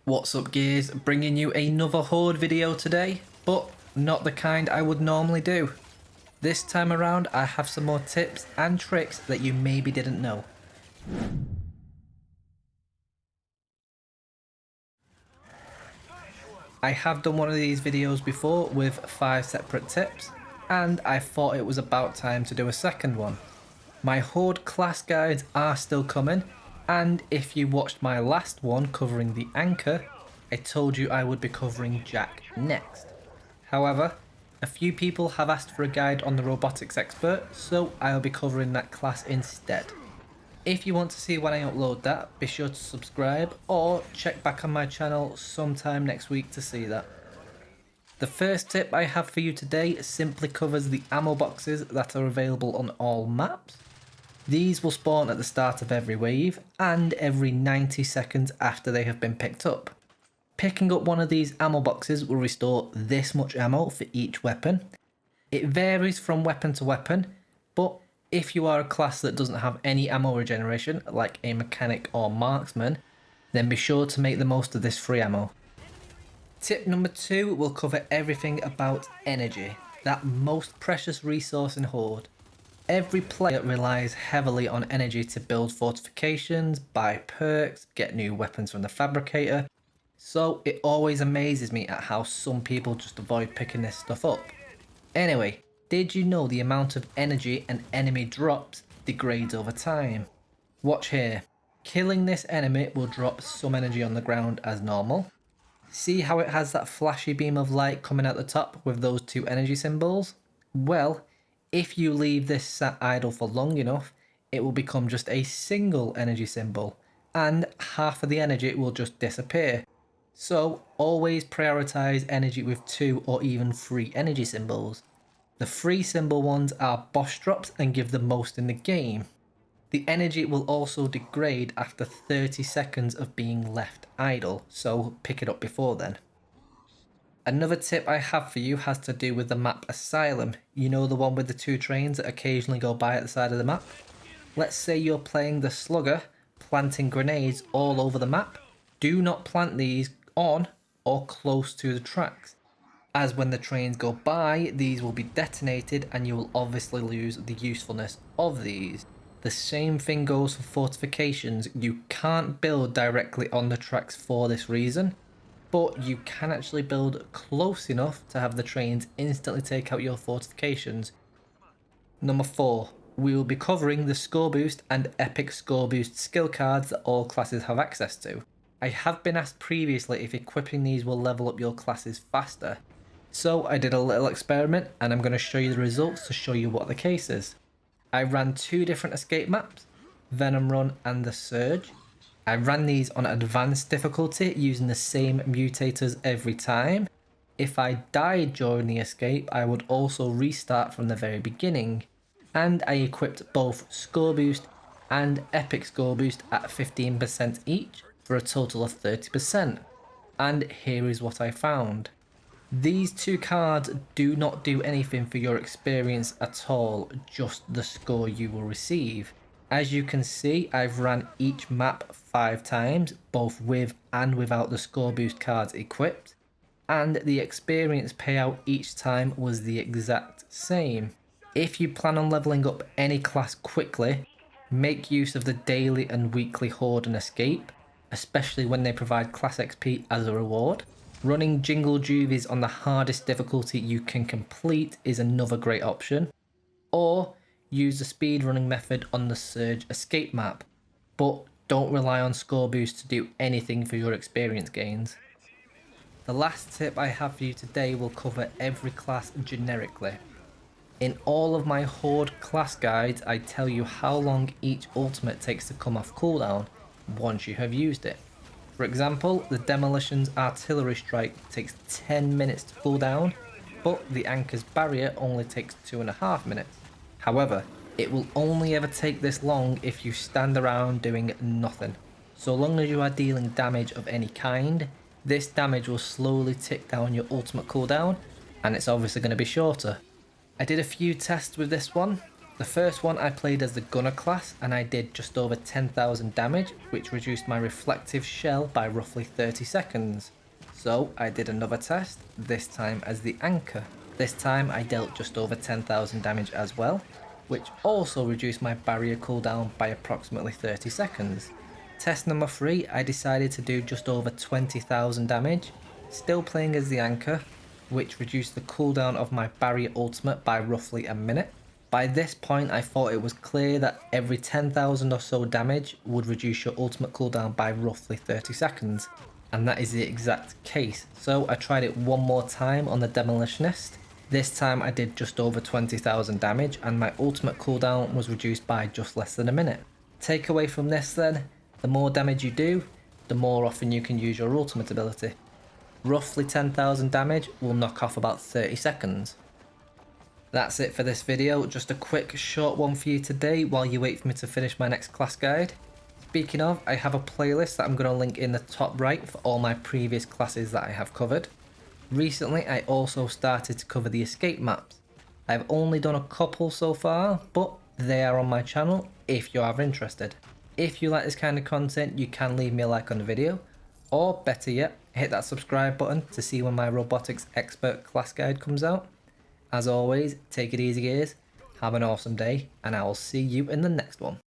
What's up gears, bringing you another Horde video today, but not the kind I would normally do. This time around I have some more tips and tricks that you maybe didn't know. I have done one of these videos before with 5 separate tips, and I thought it was about time to do a second one. My Horde class guides are still coming, and if you watched my last one covering the anchor, I told you I would be covering Jack next. However, a few people have asked for a guide on the robotics expert, so I'll be covering that class instead. If you want to see when I upload that, be sure to subscribe or check back on my channel sometime next week to see that. The first tip I have for you today simply covers the ammo boxes that are available on all maps. These will spawn at the start of every wave and every 90 seconds after they have been picked up. Picking up one of these ammo boxes will restore this much ammo for each weapon. It varies from weapon to weapon, but if you are a class that doesn't have any ammo regeneration, like a mechanic or marksman, then be sure to make the most of this free ammo. Tip number 2 will cover everything about energy, that most precious resource in Horde. Every player relies heavily on energy to build fortifications, buy perks, get new weapons from the fabricator, so it always amazes me at how some people just avoid picking this stuff up. Anyway, did you know the amount of energy an enemy drops degrades over time? Watch here. Killing this enemy will drop some energy on the ground as normal. See how it has that flashy beam of light coming out the top with those 2 energy symbols? Well, if you leave this sat idle for long enough, it will become just a single energy symbol, and half of the energy will just disappear. So always prioritize energy with 2 or even 3 energy symbols. The 3 symbol ones are boss drops and give the most in the game. The energy will also degrade after 30 seconds of being left idle, so pick it up before then. Another tip I have for you has to do with the map Asylum. You know, the one with the 2 trains that occasionally go by at the side of the map? Let's say you're playing the slugger, planting grenades all over the map. Do not plant these on or close to the tracks, as when the trains go by, these will be detonated and you will obviously lose the usefulness of these. The same thing goes for fortifications. You can't build directly on the tracks for this reason, but you can actually build close enough to have the trains instantly take out your fortifications. Number 4, we will be covering the score boost and epic score boost skill cards that all classes have access to. I have been asked previously if equipping these will level up your classes faster, so I did a little experiment and I'm going to show you the results to show you what the case is. I ran 2 different escape maps, Venom Run and the Surge. I ran these on advanced difficulty using the same mutators every time. If I died during the escape, I would also restart from the very beginning, and I equipped both score boost and epic score boost at 15% each for a total of 30%. And here is what I found. These 2 cards do not do anything for your experience at all, just the score you will receive. As you can see, I've ran each map 5 times, both with and without the score boost cards equipped, and the experience payout each time was the exact same. If you plan on leveling up any class quickly, make use of the daily and weekly Horde and Escape, especially when they provide class XP as a reward. Running Jingle Juvies on the hardest difficulty you can complete is another great option, or use the speedrunning method on the Surge escape map, but don't rely on score boost to do anything for your experience gains. The last tip I have for you today will cover every class generically. In all of my Horde class guides, I tell you how long each ultimate takes to come off cooldown once you have used it. For example, the Demolition's Artillery Strike takes 10 minutes to cool down, but the Anchor's Barrier only takes 2.5 minutes. However, it will only ever take this long if you stand around doing nothing. So long as you are dealing damage of any kind, this damage will slowly tick down your ultimate cooldown, and it's obviously going to be shorter. I did a few tests with this one. The first one I played as the gunner class and I did just over 10,000 damage, which reduced my reflective shell by roughly 30 seconds. So I did another test, this time as the anchor. This time I dealt just over 10,000 damage as well, which also reduced my barrier cooldown by approximately 30 seconds. Test number 3, I decided to do just over 20,000 damage, still playing as the anchor, which reduced the cooldown of my barrier ultimate by roughly a minute. By this point I thought it was clear that every 10,000 or so damage would reduce your ultimate cooldown by roughly 30 seconds, and that is the exact case. So I tried it one more time on the demolitionist. This time I did just over 20,000 damage and my ultimate cooldown was reduced by just less than a minute. Takeaway from this then, the more damage you do, the more often you can use your ultimate ability. Roughly 10,000 damage will knock off about 30 seconds. That's it for this video, just a quick short one for you today while you wait for me to finish my next class guide. Speaking of, I have a playlist that I'm going to link in the top right for all my previous classes that I have covered. Recently I also started to cover the escape maps. I've only done a couple so far, but they are on my channel if you are interested. If you like this kind of content, you can leave me a like on the video, or better yet, hit that subscribe button to see when my robotics expert class guide comes out. As always, take it easy guys, have an awesome day, and I will see you in the next one.